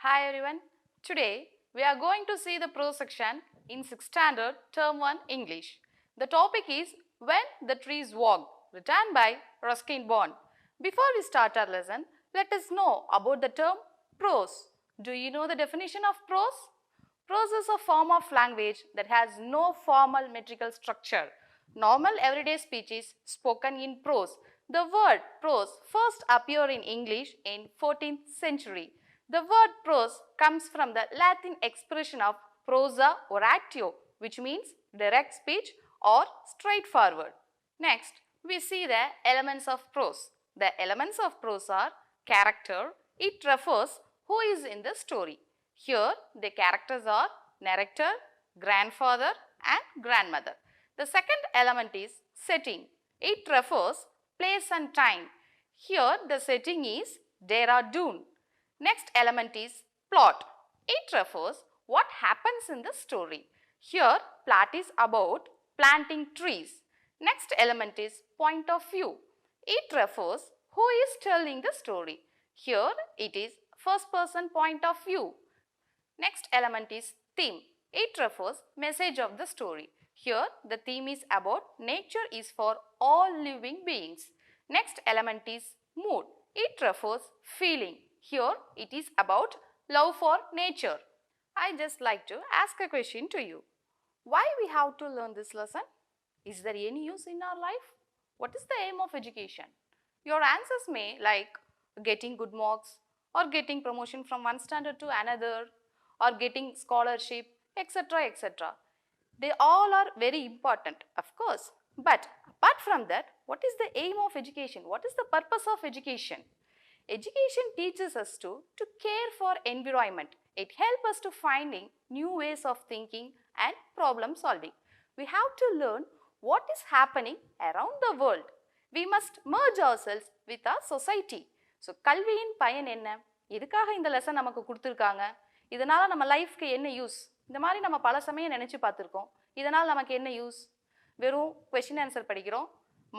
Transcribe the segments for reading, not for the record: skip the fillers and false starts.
Hi everyone. Today we are going to see the prose section in 6th standard term 1 English. The topic is When the Trees Walk, written by Ruskin Bond. Before we start our lesson, let us know about the term prose. Do you know the definition of prose? Prose is a form of language that has no formal metrical structure. Normal everyday speech is spoken in prose. The word prose first appeared in English in 14th century. The word prose comes from the Latin expression of prosa oratio, which means direct speech or straightforward. Next, we see the elements of prose. The elements of prose are character. It refers who is in the story. Here, the characters are narrator, grandfather and grandmother. The second element is setting. It refers place and time. Here, the setting is Dehradun. Next element is plot. It refers what happens in the story. Here, plot is about planting trees. Next element is point of view. It refers who is telling the story. Here, it is first person point of view. Next element is theme. It refers message of the story. Here, the theme is about nature is for all living beings. Next element is mood. It refers feeling. Here, it is about love for nature. I just like to ask a question to you. Why we have to learn this lesson? Is there any use in our life? What is the aim of education? Your answers may like getting good marks or getting promotion from one standard to another or getting scholarship, etc., etc. They all are very important, of course. But apart from that, what is the aim of education? What is the purpose of education? Education teaches us to care for environment. It helps us to finding new ways of thinking and problem solving. We have to learn what is happening around the world. We must merge ourselves with our society. So, கல்வியின் பயன் என்ன? எதுக்காக இந்த lesson நமக்கு கொடுத்துருக்காங்க? இதனால் நம்ம லைஃப்க்கு என்ன யூஸ்? இந்த மாதிரி நம்ம பல சமயம் நினச்சி பார்த்துருக்கோம். இதனால் நமக்கு என்ன யூஸ்? வெறும் கொஷின் ஆன்சர் படிக்கிறோம்,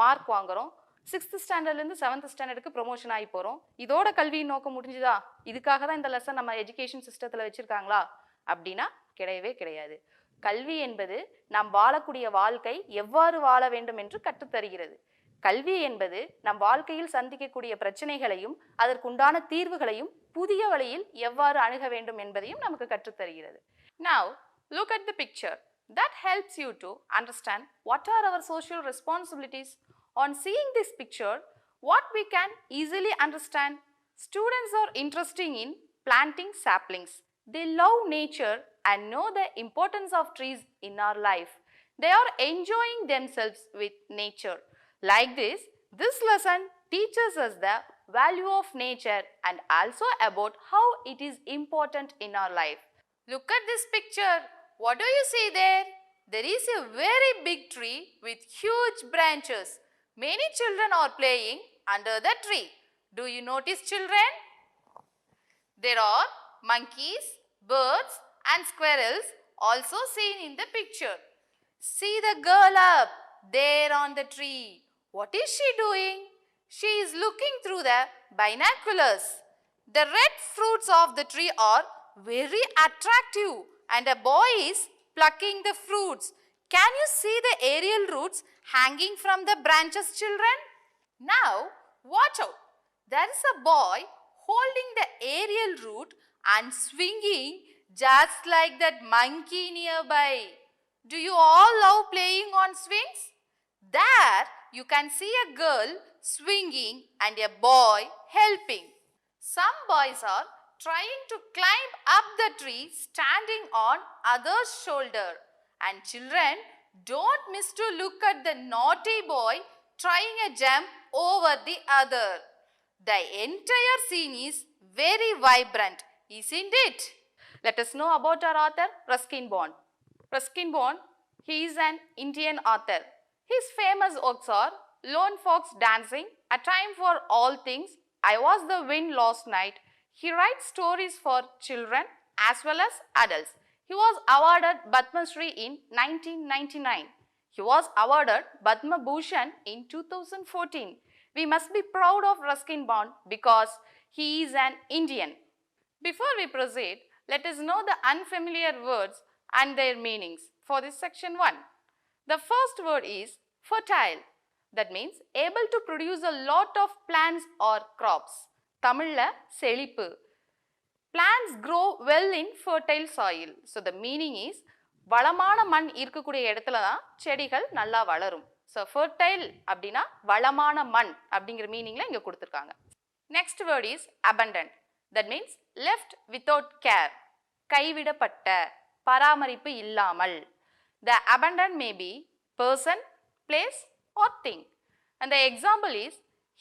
மார்க் வாங்குகிறோம், 6th ஸ்டாண்டர்ட்லேருந்து 7th ஸ்டாண்டர்டுக்கு ப்ரொமோஷன் ஆகி போகிறோம். இதோட கல்வியின் நோக்கம் முடிஞ்சுதா? இதுக்காக தான் இந்த லெசன் நம்ம எஜுகேஷன் சிஸ்டத்தில் வச்சுருக்காங்களா அப்படின்னா கிடையவே கிடையாது. கல்வி என்பது நாம் வாழக்கூடிய வாழ்க்கை எவ்வாறு வாழ வேண்டும் என்று கற்றுத்தருகிறது. கல்வி என்பது நம் வாழ்க்கையில் சந்திக்கக்கூடிய பிரச்சனைகளையும் அதற்குண்டான தீர்வுகளையும் புதிய வழியில் எவ்வாறு அணுக வேண்டும் என்பதையும் நமக்கு கற்றுத்தருகிறது. Now, look at the picture. That helps you to understand what are our social responsibilities. On seeing this picture, what we can easily understand, students are interested in planting saplings. They love nature and know the importance of trees in our life. They are enjoying themselves with nature. Like this lesson teaches us the value of nature and also about how it is important in our life. Look at this picture. What do you see there? There is a very big tree with huge branches. Many children are playing under the tree. Do you notice children? There are monkeys, birds and squirrels also seen in the picture. See the girl up there on the tree. What is she doing? She is looking through the binoculars. The red fruits of the tree are very attractive and a boy is plucking the fruits. Can you see the aerial roots hanging from the branches, children? Now, watch out. There is a boy holding the aerial root and swinging just like that monkey nearby. Do you all love playing on swings? There you can see a girl swinging and a boy helping. Some boys are trying to climb up the tree standing on others' shoulder. And children, don't miss to look at the naughty boy trying a jump over the other. The entire scene is very vibrant, isn't it? Let us know about our author, Ruskin Bond. Ruskin Bond, he is an Indian author. His famous works are Lone Fox Dancing, A Time for All Things, I Was the Wind Last Night. He writes stories for children as well as adults. He was awarded Padma Shri in 1999. He was awarded Padma Bhushan in 2014. We must be proud of Ruskin Bond because he is an Indian. Before we proceed, let us know the unfamiliar words and their meanings for this section 1. The first word is fertile. That means able to produce a lot of plants or crops. Tamilla செழிப்பு. Plants grow well in fertile soil. So the meaning is வளமான மண் இருக்கக்கூடிய இடத்துல தான் செடிகள் நல்லா வளரும். So fertile அப்படின்னா வளமான மண் அப்படிங்கிற மீனிங்ல இங்க கொடுத்திருக்காங்க. Next word is abundant. That means left without care. கைவிடப்பட்ட, பராமரிப்பு இல்லாமல். The abandoned may be person, place or thing. And the example is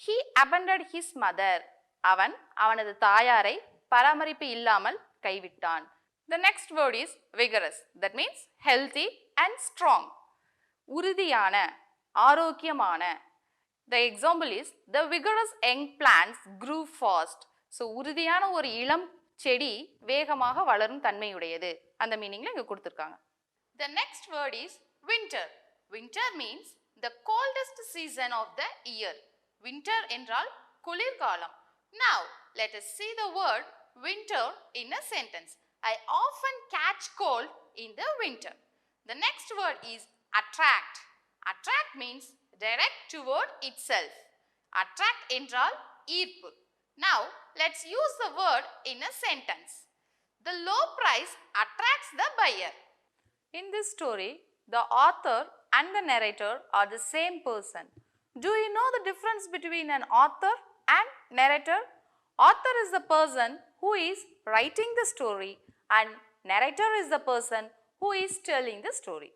he abandoned his mother. அவன் அவனது தாயாரை பராமரிப்பு இல்லாமல் கைவிட்டான். The next word is vigorous. That means healthy and strong. உறுதியான, ஆரோக்கியமான. The example is the vigorous young plants grew fast. So உறுதியான ஒரு இளம் செடி வேகமாக வளரும் தன்மையுடையது. அந்த மீனிங்ல இங்க கொடுத்திருக்காங்க. The next word is winter. Winter means the coldest season of the year. Winter என்றால் குளிர்காலம். Now let us see the word winter in a sentence. I often catch cold in the winter. The next word is attract. Attract means direct toward itself. Attract என்றால் ஈர்ப்பு. Now let's use the word in a sentence. The low price attracts the buyer. In this story, the author and the narrator are the same person. Do you know the difference between an author and narrator? Author is the person who is writing the story and narrator is the person who is telling the story.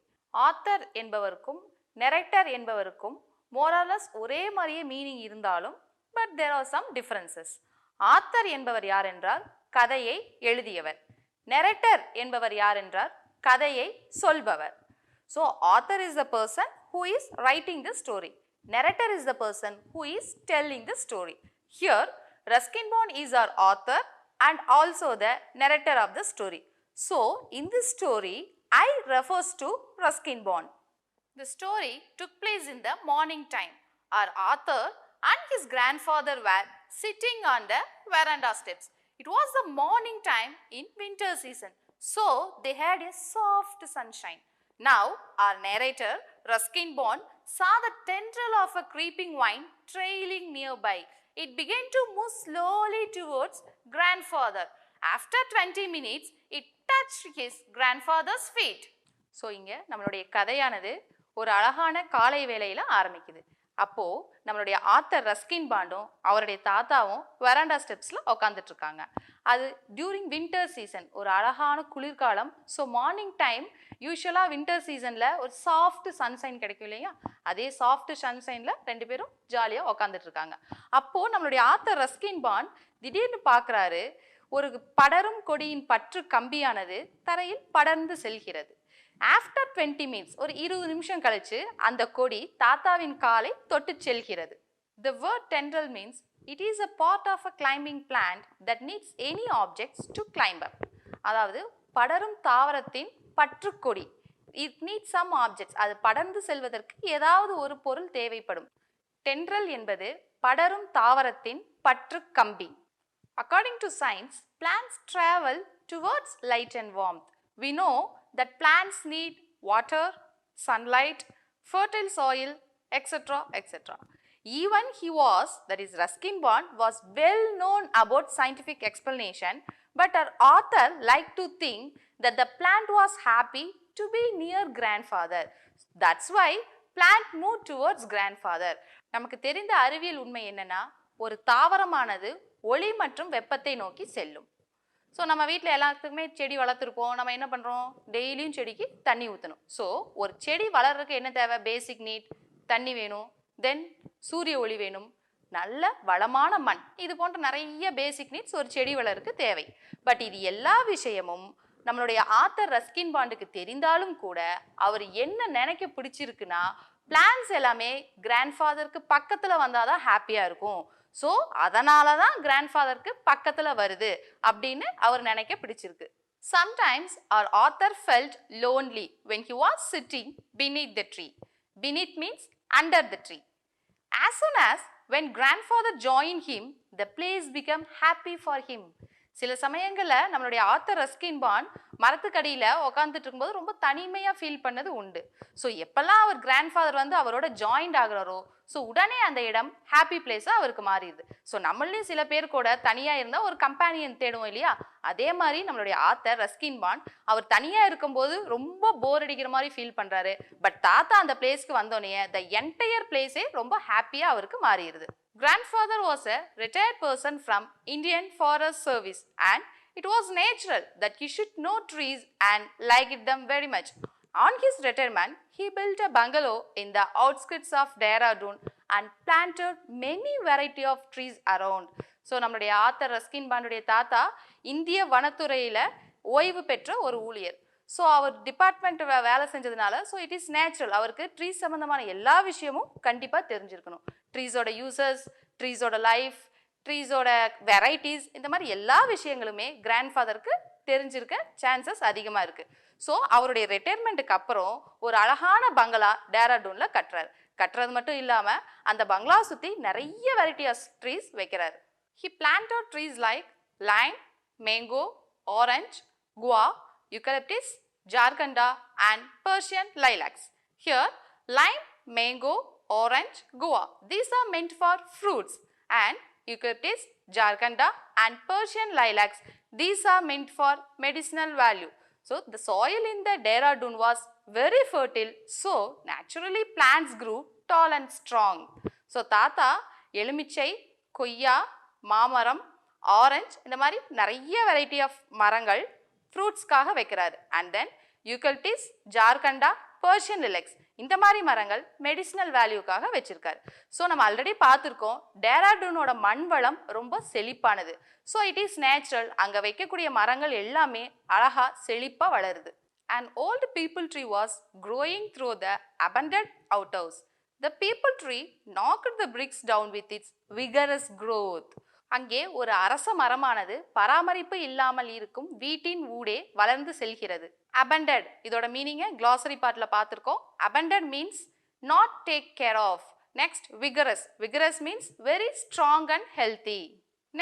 Author என்பவருக்கும் narrator என்பவருக்கும் more or less ஒரே மாதிரியே meaning இருந்தாலும் but there are some differences. Author என்பவர் யார் என்றால் கதையை எழுதியவர். narrator என்பவர் யார் என்றால் கதையை சொல்பவர். So author is the person who is writing the story. Narrator is the person who is telling the story. Here Ruskin Bond is our author and also the narrator of the story. So in this story I refers to Ruskin Bond. The story took place in the morning time. Our author and his grandfather were sitting on the veranda steps. It was the morning time in winter season. So they had a soft sunshine. Now our narrator Ruskin Bond saw the tendril of a creeping vine trailing nearby. It began to move slowly towards grandfather. After 20 minutes, it touched his grandfather's feet. So இங்க நம்மளுடைய கதையானது ஒரு அழகான காலை வேளையில ஆரம்பிக்குது. அப்போ நம்மளுடைய author Ruskin பாண்டும் அவருடைய தாத்தாவும் வெராண்டா ஸ்டெப்ஸ்ல உட்காந்துட்டு இருக்காங்க. அது டியூரிங் வின்டர் சீசன், ஒரு அழகான குளிர்காலம். ஸோ மார்னிங் டைம் யூஸ்வலாக வின்டர் சீசனில் ஒரு சாஃப்ட் சன்சைன் கிடைக்கும் இல்லையா, அதே சாஃப்ட் சன்சைனில் ரெண்டு பேரும் ஜாலியாக உட்காந்துட்டு இருக்காங்க. அப்போது நம்மளுடைய ஆத்தர் ரஸ்கின் பாண்ட் திடீர்னு பார்க்குறாரு, ஒரு படரும் கொடியின் பற்று கம்பியானது தரையில் படர்ந்து செல்கிறது. ஆஃப்டர் 20 minutes, ஒரு 20 நிமிஷம் கழிச்சு அந்த கொடி தாத்தாவின் காலை தொட்டு செல்கிறது. The word tendril means it is a part of a climbing plant that needs any objects to climb up. அதாவது படரும் தாவரத்தின் பற்றுக்கொடி. It needs some objects. அது படர்ந்து செல்வதற்கு ஏதாவது ஒரு பொருள் தேவைப்படும். Tendril என்பது படரும் தாவரத்தின் பற்று கம்பி. According to science, plants travel towards light and warmth. We know that plants need water, sunlight, fertile soil, etc. etc. Even he was, that is Ruskin Bond, was well known about scientific explanation, but our author liked to think that the plant was happy to be near grandfather. That's why plant moved towards grandfather. நமக்கு தெரிந்த அறிவியல் உண்மை என்னன்னா, ஒரு தாவரமானது ஒளி மற்றும் வெப்பத்தை நோக்கி செல்லும். ஸோ நம்ம வீட்டில் எல்லாத்துக்குமே செடி வளர்த்துருப்போம். நம்ம என்ன பண்ணுறோம், டெய்லியும் செடிக்கு தண்ணி ஊற்றணும். ஸோ ஒரு செடி வளர்றதுக்கு என்ன தேவை, பேசிக் நீட், தண்ணி வேணும், தென் சூரிய ஒளி வேணும், நல்ல வளமான மண், இது போன்ற நிறைய பேசிக் நீட்ஸ் ஒரு செடி வளர்றதுக்கு தேவை. பட் இது எல்லா விஷயமும் நம்மளுடைய ஆத்தர் ரஸ்கின் பாண்டுக்கு தெரிந்தாலும் கூட அவர் என்ன நினைக்க பிடிச்சிருக்குன்னா, பிளான்ஸ் எல்லாமே கிராண்ட்ஃபாதருக்கு பக்கத்தில் வந்தால் தான் ஹாப்பியாக இருக்கும். ஸோ அதனால தான் கிராண்ட்ஃபாதருக்கு பக்கத்தில் வருது அப்படின்னு அவர் நினைக்க பிடிச்சிருக்கு. Sometimes our author felt lonely when he was sitting beneath the tree. Beneath means under the tree. As soon as when grandfather joined him, the place became happy for him. சில சமயங்கள்ல நம்மளுடைய ஆத்தர் ரஸ்கின் பாண்ட் மரத்துக்கடியில உட்காந்துட்டு இருக்கும்போது ரொம்ப தனிமையா feel பண்ணது உண்டு. So எப்பெல்லாம் அவர் கிராண்ட் ஃபாதர் வந்து அவரோட ஜாயிண்ட் ஆகுறாரோ ஸோ உடனே அந்த இடம் ஹாப்பி பிளேஸா அவருக்கு மாறிடுது. ஸோ நம்மளையும் சில பேர் கூட தனியா இருந்தா ஒரு கம்பேனியன் தேடுவோம் இல்லையா, அதே மாதிரி நம்மளுடைய ஆத்தர் ரஸ்கின் பாண்ட் அவர் தனியா இருக்கும்போது ரொம்ப போர் அடிக்கிற மாதிரி ஃபீல் பண்றாரு. பட் தாத்தா அந்த பிளேஸ்க்கு வந்தோடனே த என்டையர் பிளேஸே ரொம்ப ஹாப்பியா அவருக்கு மாறிடுது. Grandfather was a retired person from Indian Forest Service and it was natural that he should know trees and liked them very much. On his retirement, he built a bungalow in the outskirts of Dehradun and planted many variety of trees around. So, நம்மளுடைய author Ruskin பாண்டுடைய தாத்தா இந்திய வனத்துறையில ஓய்வு பெற்ற ஒரு ஊழியர். So அவர் department வேலை செஞ்சதுனால so it is natural அவருக்கு ட்ரீஸ் சம்மந்தமான எல்லா விஷயமும் கண்டிப்பாக தெரிஞ்சிருக்கணும். ட்ரீஸோட யூசஸ், ட்ரீஸோட லைஃப், ட்ரீஸோட வெரைட்டிஸ், இந்த மாதிரி எல்லா விஷயங்களுமே கிராண்ட் ஃபாதருக்கு தெரிஞ்சிருக்க சான்சஸ் அதிகமாக இருக்குது. ஸோ அவருடைய ரிட்டையர்மெண்ட்டுக்கு அப்புறம் ஒரு அழகான பங்களா டேராடூனில் கட்டுறது மட்டும் இல்லாமல் அந்த பங்களா சுற்றி நிறைய வெரைட்டி ஆஃப் ட்ரீஸ் வைக்கிறார். He planted trees like lime, mango, orange, guava, eucalyptus, jargonda and Persian lilacs. Here, lime, mango, orange, guava, these are meant for fruits, and eucalyptus, jargonda and Persian lilacs, these are meant for medicinal value. So, the soil in the Dehradun was very fertile, so naturally plants grew tall and strong. So, தாத்தா எலுமிச்சை, கொய்யா, மாமரம், orange இந்த மாதிரி நிறைய variety of மரங்கள் ஃப்ரூட்ஸ்க்காக வைக்கிறாரு. And then eucalyptus, ஜார்கண்டா, Persian லிலக்ஸ் இந்த மாதிரி மரங்கள் மெடிசினல் வேல்யூக்காக வச்சிருக்காரு. ஸோ நம்ம ஆல்ரெடி பார்த்துருக்கோம் டேராடூனோட மண் வளம் ரொம்ப செழிப்பானது. ஸோ இட் இஸ் நேச்சுரல், அங்கே வைக்கக்கூடிய மரங்கள் எல்லாமே அழகா செழிப்பாக வளருது. An old peepal tree was growing through the abandoned outhouse. The peepal tree knocked the bricks down with its vigorous growth. அங்கே ஒரு அரச மரமானது பராமரிப்பு இல்லாமல் இருக்கும் வீட்டின் ஊடே வளர்ந்து செல்கிறது. Abandoned இதோட மீனிங்க glossary பார்ட்ல பார்த்திருக்கோம். Abandoned means not take care of. Next, vigorous. Vigorous means very strong and healthy.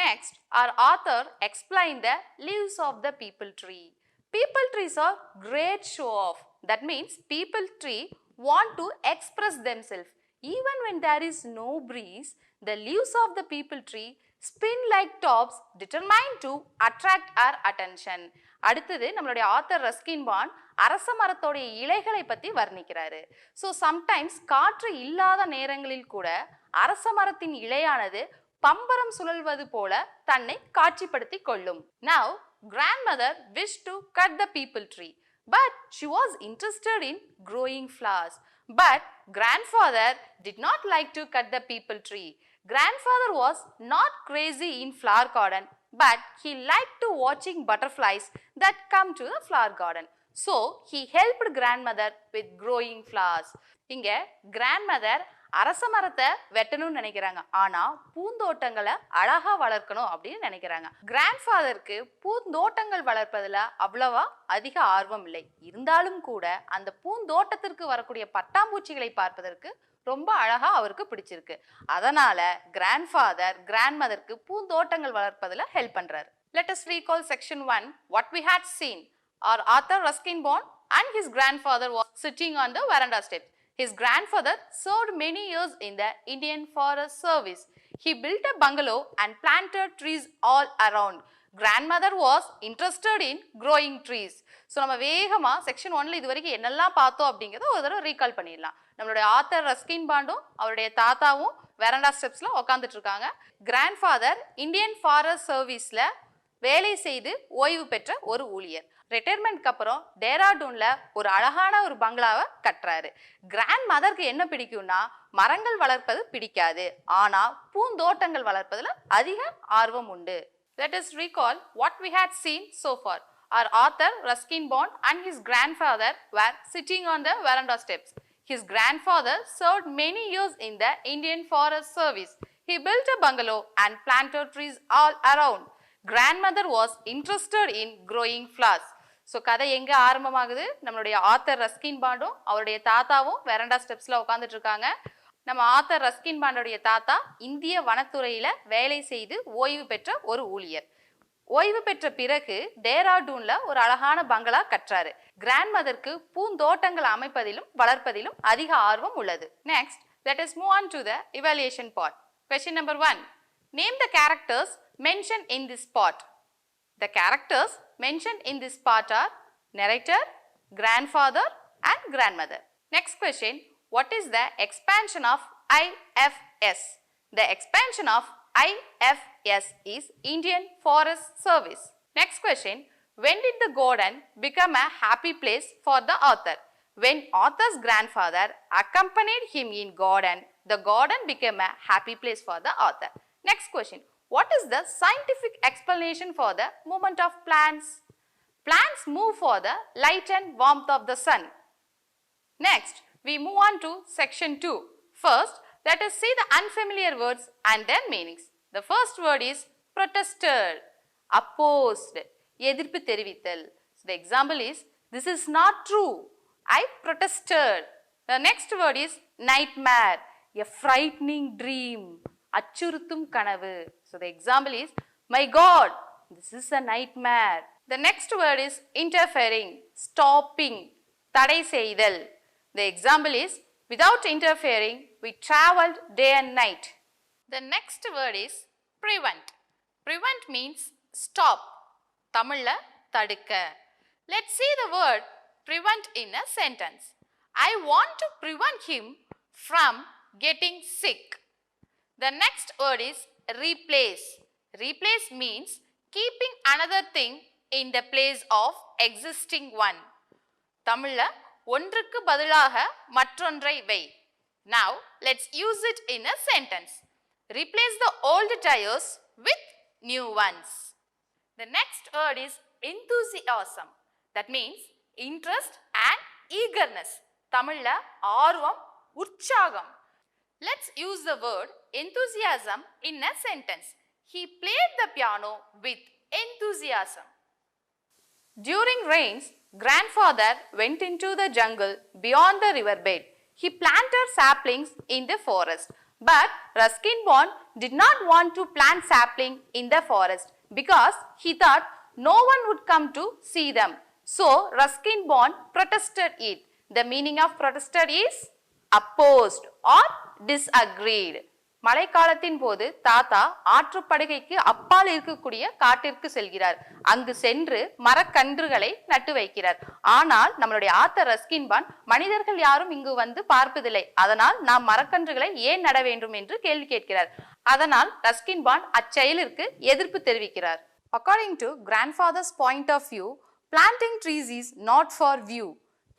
Next, our author explained the leaves of the peepal tree. Peepal trees are great show off. That means peepal tree want to express themselves. Even when there is no breeze, the leaves of the peepal tree spin like tops determined to attract our attention. அடுத்தது நம்மளுடைய author Ruskin bond அரச மரத்தோடைய இலைகளை பற்றி வர்ணிக்கிறாரு. So sometimes காற்று இல்லாத நேரங்களில் கூட அரச மரத்தின் இலையானது பம்பரம் சுழல்வது போல தன்னை காட்சிப்படுத்தி கொள்ளும். Now, grandmother wished to cut the peepal tree, but she was interested in growing flowers. But grandfather did not like to cut the peepal tree. Grandfather was not crazy in flower garden, but he liked to watching butterflies that come to the flower garden. So, he helped grandmother with growing flowers. இங்க grandmother அரச மரத்தை வெட்டணும்னு நினைக்கிறாங்க, ஆனா பூந்தோட்டங்களை அழகா வளர்க்கணும் அப்படின்னு நினைக்கிறாங்க. கிராண்ட்ஃபாதருக்கு பூந்தோட்டங்கள் வளர்ப்பதுல அவ்வளவா அதிக ஆர்வம் இல்லை. இருந்தாலும் கூட அந்த பூந்தோட்டத்திற்கு வரக்கூடிய பட்டாம்பூச்சிகளை பார்ப்பதற்கு ரொம்ப அழகா அவருக்கு பிடிச்சிருக்கு. அதனால கிராண்ட்ஃபாதர் கிராண்ட்மதருக்கு பூந்தோட்டங்கள் வளர்ப்பதுல ஹெல்ப் பண்றாரு. Let us recall section 1 what we had seen. Our author Ruskin Bond and his grandfather was sitting on the veranda steps. His grandfather served many years in the Indian Forest Service. He built a bungalow and planted trees all around. Grandmother was interested in growing trees. So நம்ம வேகமா section 1ல இதுவரைக்கும் என்னெல்லாம் பார்த்தோம் அப்படிங்கறத ஒரு தடவை recall பண்ணிடலாம். நம்மளுடைய ஆத்தர் ரஸ்கின் பாண்டும் அவருடைய தாத்தாவும் வெரண்டா ஸ்டெப்ஸ்ல உட்காந்துட்டு இருக்காங்க. கிராண்ட்ஃபாதர் இந்தியன் ஃபாரஸ்ட் சர்வீஸ்ல வேலை செய்து ஓய்வு பெற்ற ஒரு ஊழியர். ரிட்டையர்மெண்ட்க்கு அப்புறம் டேராடூன்ல ஒரு அழகான ஒரு பங்களாவை கட்டுறாரு. கிராண்ட் மதருக்கு என்ன பிடிக்கும்னா மரங்கள் வளர்ப்பது பிடிக்காது, ஆனா பூந்தோட்டங்கள் வளர்ப்பதுல அதிக ஆர்வம் உண்டு. Let us recall what we had seen so far. Our author Ruskin Bond and his grandfather were sitting on the veranda steps. His grandfather served many years in the Indian Forest Service. He built a bungalow and planted trees all around. Grandmother was interested in growing flowers. So கதை எங்கே ஆரம்பமாகுது? நம்மளுடைய author Ruskin பாண்டும் அவருடைய தாத்தாவும் veranda ஸ்டெப்ஸில் உட்காந்துட்டு இருக்காங்க. நம்ம author Ruskin பாண்டோடைய தாத்தா இந்திய வனத்துறையில் வேலை செய்து ஓய்வு பெற்ற ஒரு ஊழியர். ஓய்வு பெற்ற பிறகு டேராடூன்ல ஒரு அழகான பங்களா கற்றாரு. கிராண்ட் மதருக்கு பூந்தோட்டங்கள் அமைப்பதிலும் வளர்ப்பதிலும் அதிக ஆர்வம் உள்ளது. Next, let us move on to the evaluation part. Question number 1. Name the characters mentioned in this part. The characters mentioned in this part are narrator, grandfather and grandmother. Next question, what is the expansion of IFS? The expansion of IFS is Indian Forest Service. Next question, when did the garden become a happy place for the author? When author's grandfather accompanied him in garden, the garden became a happy place for the author. Next question, what is the scientific explanation for the movement of plants? Plants move for the light and warmth of the sun. Next, we move on to section 2. First, let us see the unfamiliar words and their meanings. The first word is protested, opposed, எதிர்ப்பு தெரிவித்தல். So the example is, this is not true, I protested. The next word is nightmare, a frightening dream, அச்சுறுத்தும் கனவு. So the example is, my God, this is a nightmare. The next word is interfering, stopping, தடை செய்தல். The example is, without interfering, we traveled day and night. The next word is prevent. Prevent means stop. தமிழ்ல தடுக்க. Let's see the word prevent in a sentence. I want to prevent him from getting sick. The next word is replace. Replace means keeping another thing in the place of existing one. தமிழ்ல ஒன்றுக்கு பதிலாக மற்றொன்றை வை. Now let's use it in a sentence. Replace the old tires with new ones. The next word is enthusiasm. That means interest and eagerness. தமிழ்ல ஆர்வம், உற்சாகம். Let's use the word enthusiasm in a sentence. He played the piano with enthusiasm. During rains, grandfather went into the jungle beyond the riverbed. He planted saplings in the forest. But Ruskin Bond did not want to plant sapling in the forest because he thought no one would come to see them. So Ruskin Bond protested it. The meaning of protested is opposed or disagreed. மழைக்காலத்தின் போது தாத்தா ஆற்றுப்படுகைக்கு அப்பால் இருக்கக்கூடிய காட்டிற்கு செல்கிறார். அங்கு சென்று மரக்கன்றுகளை நட்டு வைக்கிறார். ஆனால் நம்மளுடைய ஆத்தர் ரஸ்கின் பாண்ட் மனிதர்கள் யாரும் இங்கு வந்து பார்ப்பதில்லை, அதனால் நாம் மரக்கன்றுகளை ஏன் நட வேண்டும் என்று கேள்வி கேட்கிறார். அதனால் ரஸ்கின் பாண்ட் அச்செயலிற்கு எதிர்ப்பு தெரிவிக்கிறார். According to grandfather's point of view, planting trees is not for view.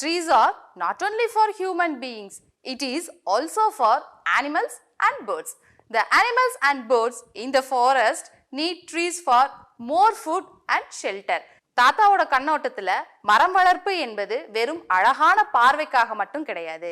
Trees are not only for human beings, it is also for animals and birds. The animals and birds in the forest need trees for more food and shelter. தாத்தாவோட கண்ணோட்டத்துல மரம் வளர்ப்பு என்பது வெறும் அழகான பார்வைக்காக மட்டும் கிடையாது.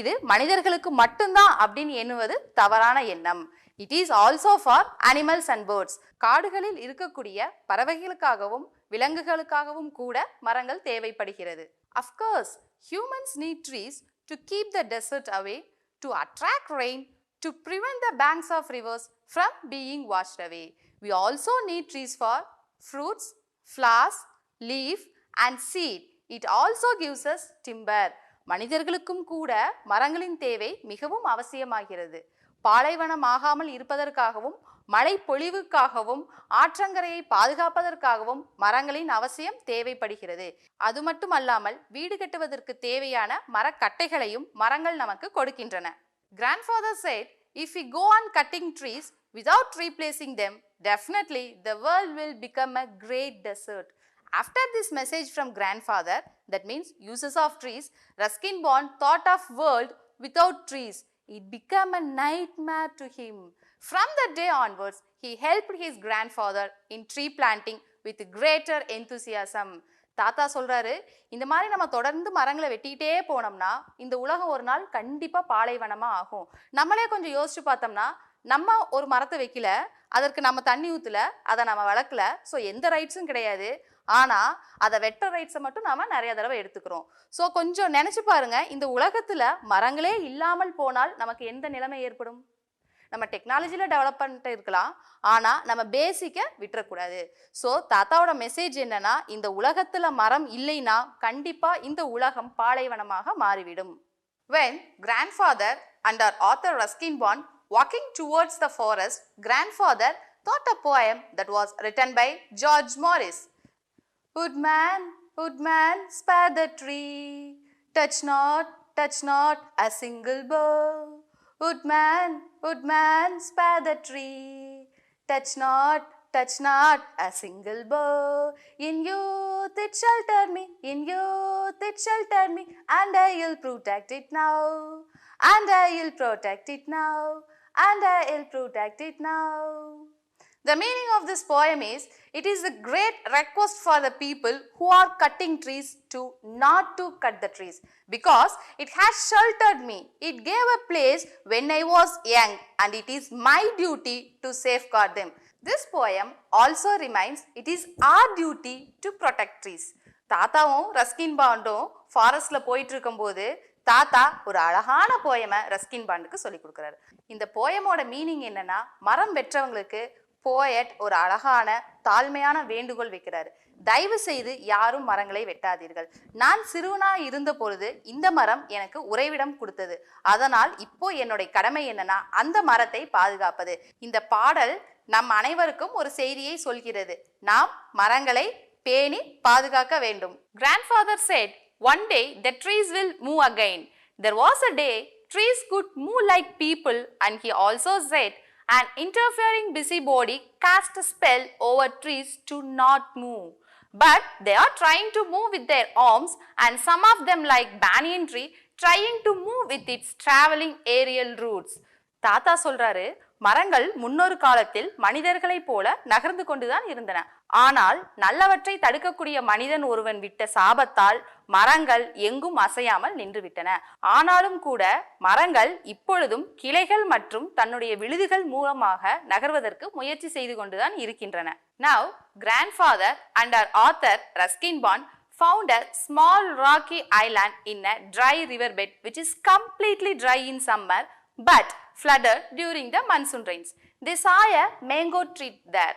இது மனிதர்களுக்கு மட்டும்தான் அப்படின்னு எண்ணுவது தவறான எண்ணம். It is also for animals and birds. காடுகளில் இருக்கக்கூடிய பறவைகளுக்காகவும் விலங்குகளுக்காகவும் கூட மரங்கள் தேவைப்படுகிறது. Of course, humans need trees to keep the desert away, to attract rain, to prevent the banks of rivers from being washed away. We also need trees for fruits, flowers, leaf and seed. It also gives us timber. மனிதர்களுக்கும் கூட மரங்களின் தேவை மிகவும் அவசியமாகிறது. பாலைவனமாகாமல் இருப்பதற்காகவும் மழை பொழிவுக்காகவும் ஆற்றங்கரையை பாதுகாப்பதற்காகவும் மரங்களின் அவசியம் தேவைப்படுகிறது. அது மட்டுமல்லாமல் வீடு கட்டுவதற்கு தேவையான மரக்கட்டைகளையும் மரங்கள் நமக்கு கொடுக்கின்றன. Grandfather said, if we go on cutting trees without replacing them, definitely the world will become a great desert. After this message from grandfather, that means uses of trees, Ruskin Bond thought of world without trees. It became a nightmare to him. From that day onwards, he helped his grandfather in tree planting with greater enthusiasm. தாத்தா சொல்றாரு, இந்த மாதிரி நம்ம தொடர்ந்து மரங்களை வெட்டிட்டே போனோம்னா இந்த உலகம் ஒரு நாள் கண்டிப்பா பாலைவனமா ஆகும். நம்மளே கொஞ்சம் யோசிச்சு பார்த்தோம்னா, நம்ம ஒரு மரத்தை வைக்கல, அதற்கு நம்ம தண்ணி ஊத்துல, அதை நம்ம வளர்க்கல, ஸோ எந்த ரைட்ஸும் கிடையாது. ஆனா அதை வெட்ட ரைட்ஸை மட்டும் நாம நிறைய தடவை எடுத்துக்கிறோம். ஸோ கொஞ்சம் நினைச்சு பாருங்க, இந்த உலகத்துல மரங்களே இல்லாமல் போனால் நமக்கு எந்த நிலைமை ஏற்படும்? நம்ம டெக்னாலஜியில் டெவலப் பண்ணிட்டு இருக்கலாம், ஆனால் நம்ம பேசிக்கை விட்டுறக்கூடாது. ஸோ தாத்தாவோட மெசேஜ் என்னன்னா, இந்த உலகத்தில் மரம் இல்லைன்னா கண்டிப்பாக இந்த உலகம் பாலைவனமாக மாறிவிடும். When grandfather and our author Ruskin Bond walking towards the forest, grandfather thought a poem that was written by George Morris. Woodman, spare the tree, touch not a single bough. Woodman, spare the tree, touch not a single bough. In youth it shelter me, and I'll protect it now, The meaning of this poem is, it is a great request for the people who are cutting trees to not to cut the trees, because it has sheltered me. It gave a place when I was young, and it is my duty to safeguard them. This poem also reminds it is our duty to protect trees. தாத்தாவும் Ruskin பாண்டும் ஃபாரஸ்ட்ல போயிட்டு இருக்கும்போது தாத்தா ஒரு அழகான போயமை Ruskin பாண்டுக்கு சொல்லி கொடுக்குறாரு. இந்த போயமோட meaning என்னன்னா, மரம் வெற்றவங்களுக்கு போயட் ஒரு அழகான தாழ்மையான வேண்டுகோள் வைக்கிறாரு. தயவு செய்து யாரும் மரங்களை வெட்டாதீர்கள். நான் சிறுவனா இருந்த பொழுது இந்த மரம் எனக்கு உறைவிடம் கொடுத்தது. அதனால் இப்போ என்னுடைய கடமை என்னன்னா, அந்த மரத்தை பாதுகாப்பது. இந்த பாடல் நம் அனைவருக்கும் ஒரு செய்தியை சொல்கிறது. நாம் மரங்களை பேணி பாதுகாக்க வேண்டும். Grandfather said, one day the trees will move again. There was a day trees could move like people, and he also said, an interfering busybody cast a spell over trees to not move. But they are trying to move with their arms, and some of them, like banyan tree, trying to move with its traveling aerial roots. தாத்தா சொல்றாரு, மரங்கள் முன்னொரு காலத்தில் மனிதர்களைப் போல நகர்ந்து கொண்டுதான் இருந்தன. ஆனால் நல்லவற்றை தடுக்கக்கூடிய மனிதன் ஒருவன் விட்ட சாபத்தால் மரங்கள் எங்கும் அசையாமல் நின்றுவிட்டன. ஆனாலும் கூட மரங்கள் இப்பொழுதும் கிளைகள் மற்றும் தன்னுடைய விழுதுகள் மூலமாக நகர்வதற்கு முயற்சி செய்து கொண்டுதான் இருக்கின்றன. Now, grandfather and our author Ruskin Bond found a small rocky island in a dry riverbed which is completely dry in summer but flooded during the monsoon rains. They saw a mango tree there.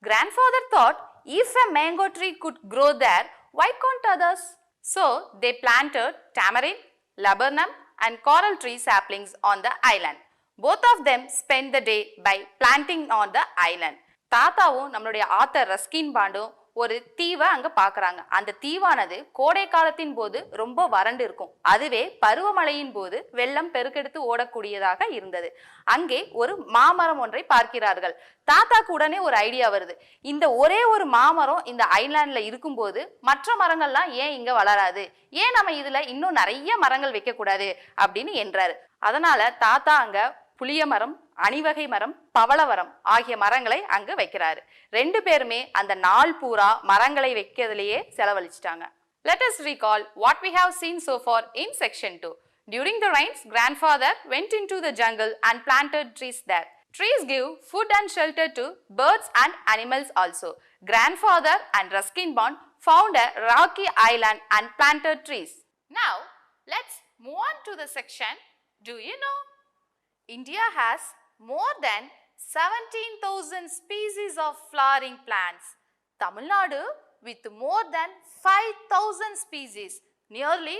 Grandfather thought, if a mango tree could grow there, why can't others? So they planted tamarind, laburnum and coral tree saplings on the island. Both of them spent the day by planting on the island. தாத்தாவும் நம்மளுடைய author Ruskin பாண்டும் ஒரு தீவை அங்க பாக்குறாங்க. அந்த தீவானது கோடை காலத்தின் போது ரொம்ப வறண்டு இருக்கும். அதுவே பருவமழையின் போது வெள்ளம் பெருக்கெடுத்து ஓடக்கூடியதாக இருந்தது. அங்கே ஒரு மாமரம் ஒன்றை பார்க்கிறார்கள். தாத்தாக்கு உடனே ஒரு ஐடியா வருது. இந்த ஒரே ஒரு மாமரம் இந்த ஐலாண்ட்ல இருக்கும்போது மற்ற மரங்கள்லாம் ஏன் இங்க வளராது, ஏன் நம்ம இதுல இன்னும் நிறைய மரங்கள் வைக்க கூடாது அப்படின்னு என்றாரு. அதனால தாத்தா அங்க புளிய மரம், அணிவகை மரம், பவளமரம் ஆகிய மரங்களை அங்கு வைக்கிறாரு. ரெண்டு பேருமே அந்த நாள் பூரா மரங்களை வைக்கிறதுலயே செலவழிச்சிட்டாங்க. Let us recall what we have seen so far in section 2. During the rains, grandfather went into the jungle and planted trees there. Trees give food and shelter to birds and animals also. Grandfather and Ruskin Bond found a rocky island and planted trees. Now, let's move on to the section, do you know? India has more than 17,000 species of flowering plants. Tamil Nadu with more than 5,000 species, nearly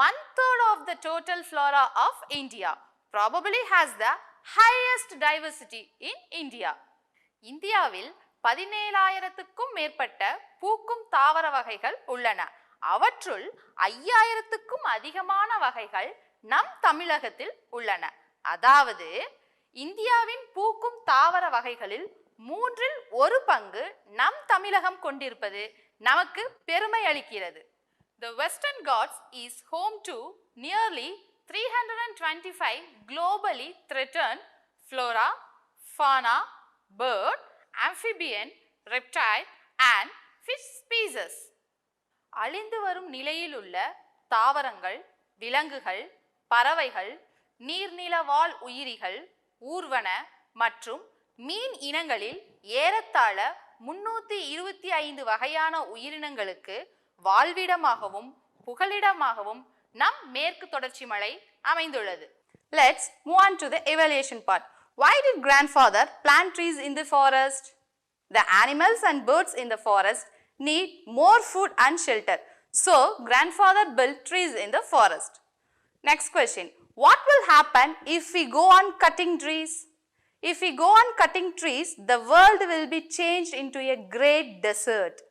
1/3 of the total flora of India, probably has the highest diversity in India. இந்தியாவில் 17,000க்கும் மேற்பட்ட பூக்கும் தாவர வகைகள் உள்ளன. அவற்றுள் 5,000க்கும் அதிகமான வகைகள் நம் தமிழகத்தில் உள்ளன. அதாவது இந்தியாவின் பூக்கும் தாவர வகைகளில் 1/3 நம் தமிழகம் கொண்டிருப்பது நமக்கு பெருமை அளிக்கிறது. The Western Ghats is home to nearly 325 globally threatened flora, fauna, bird, amphibian, reptile and fish species. அழிந்து வரும் நிலையில் உள்ள தாவரங்கள், விலங்குகள், பறவைகள், நீர்நிலவாழ் உயிரிகள், ஊர்வன மற்றும் மீன் இனங்களில் ஏறத்தாழ 325 வகையான உயிரினங்களுக்கு வாழ்விடமாகவும் புகலிடமாகவும் நம் மேற்கு தொடர்ச்சி மலை அமைந்துள்ளது. Let's move on to the evaluation part. Why did grandfather plant trees in the forest? The animals and birds in the forest need more food and shelter. So, grandfather built trees in the forest. Next question. What will happen if we go on cutting trees? If we go on cutting trees, the world will be changed into a great desert.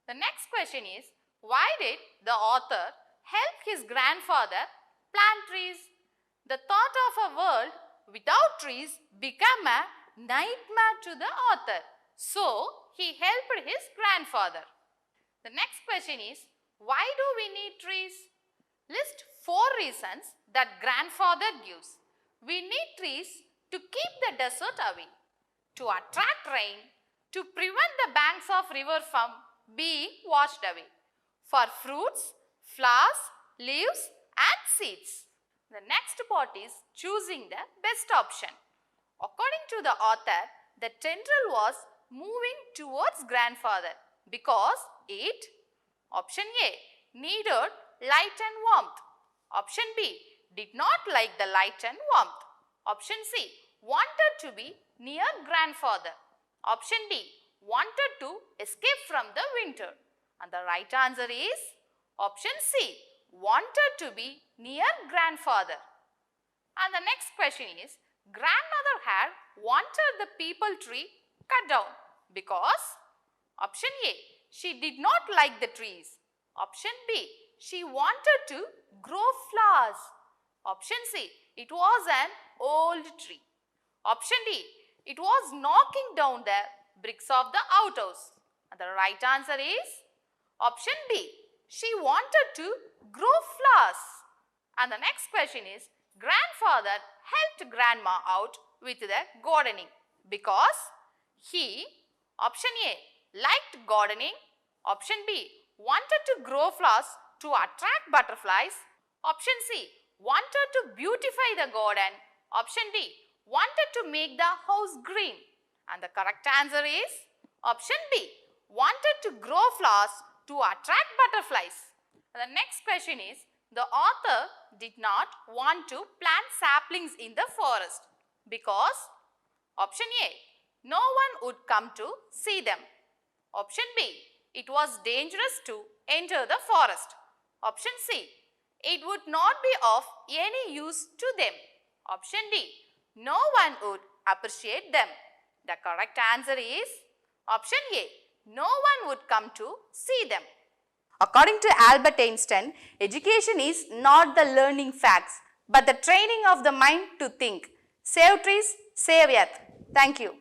The next question is, why did the author help his grandfather plant trees? The thought of a world without trees became a nightmare to the author. So, he helped his grandfather. The next question is, why do we need trees? List 4 reasons that grandfather gives. We need trees to keep the desert away, to attract rain, to prevent the banks of river from being washed away, for fruits, flowers, leaves and seeds. The next part is choosing the best option. According to the author, the tendril was moving towards grandfather because it, option A, needed light and warmth. Option B, did not like the light and warmth. Option C, wanted to be near grandfather. Option D, wanted to escape from the winter. And the right answer is option C, wanted to be near grandfather. And the next question is, grandmother had wanted the peepal tree cut down because option A, she did not like the trees. Option B, she wanted to grow flowers. Option C, it was an old tree. Option D, it was knocking down the bricks of the outhouse. And the right answer is option B, she wanted to grow flowers. And the next question is, grandfather helped grandma out with the gardening because he, option A, liked gardening. Option B, wanted to grow flowers to attract butterflies. Option C, wanted to beautify the garden. Option D, wanted to make the house green. And the correct answer is option B, wanted to grow flowers to attract butterflies. And the next question is, the author did not want to plant saplings in the forest because option A, no one would come to see them. Option B, it was dangerous to enter the forest. Option C, it would not be of any use to them. Option D, no one would appreciate them. The correct answer is option A, no one would come to see them. According to Albert Einstein, education is not the learning facts, but the training of the mind to think. Save trees, save earth. Thank you.